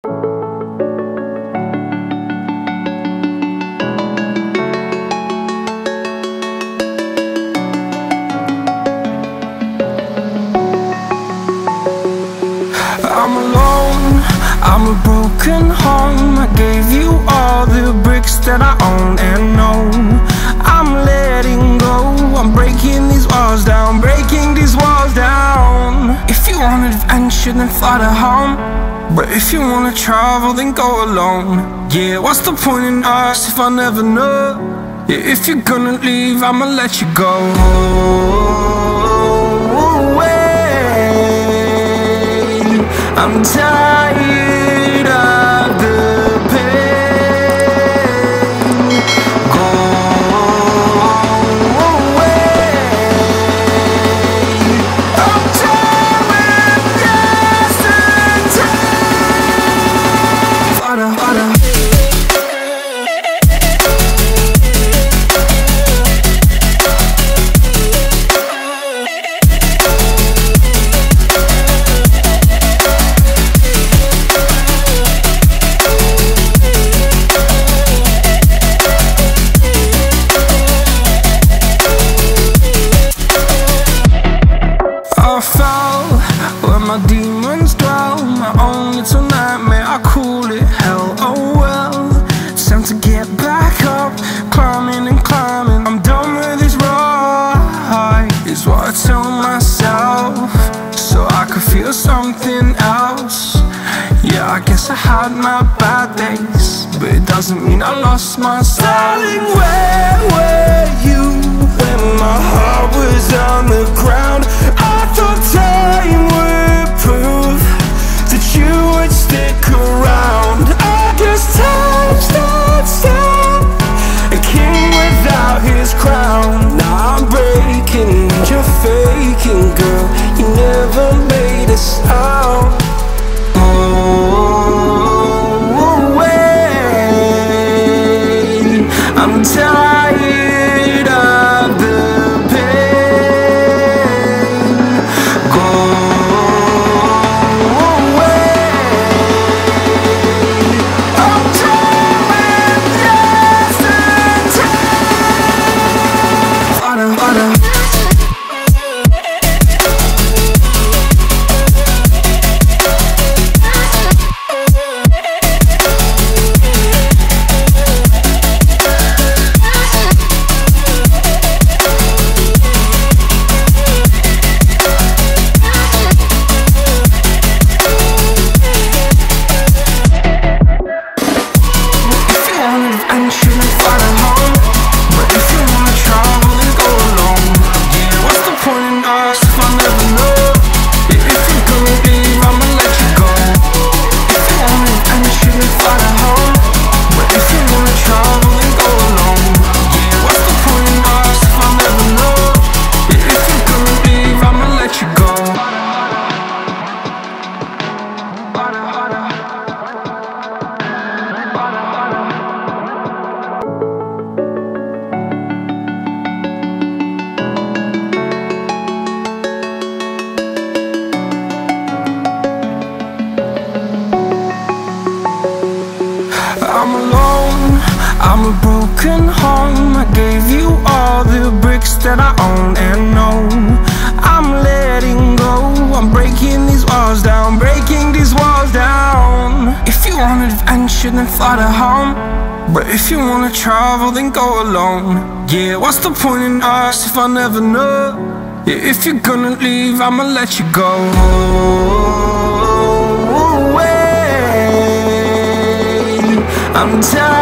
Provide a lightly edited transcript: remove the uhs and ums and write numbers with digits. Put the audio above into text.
I'm alone, I'm a broken home. I gave you all the bricks that I own and know. I'm letting go, I'm breaking these walls down, breaking these walls down. If you want adventure, then fly to home. But if you wanna travel, then go alone. Yeah, what's the point in us if I never know? Yeah, if you're gonna leave, I'ma let you go. I'm tired of the pain. Go away. I'm tired of yesterday. Harder, harder. My demons dwell, my own little nightmare, I call it hell, oh well. It's time to get back up, climbing and climbing. I'm done with this ride, is what I tell myself, so I could feel something else. Yeah, I guess I had my bad days, but it doesn't mean I lost myself. Darling, where were you when my heart was on the ground? I thought time would prove that you would stick around. I guess time stood still, a king without his crown. Now I'm breaking, you're faking, girl. You never made a sound. Oh, wait, I'm tired of the pain. Go away. I'm tired of yesterday. Harder, harder. I'm alone, I'm a broken home. I gave you all the bricks that I own and know. I'm letting go, I'm breaking these walls down, breaking these walls down. If you want adventure, then fly to home. But if you wanna travel, then go alone. Yeah, what's the point in us if I never know? Yeah, if you're gonna leave, I'ma let you go. I'm tired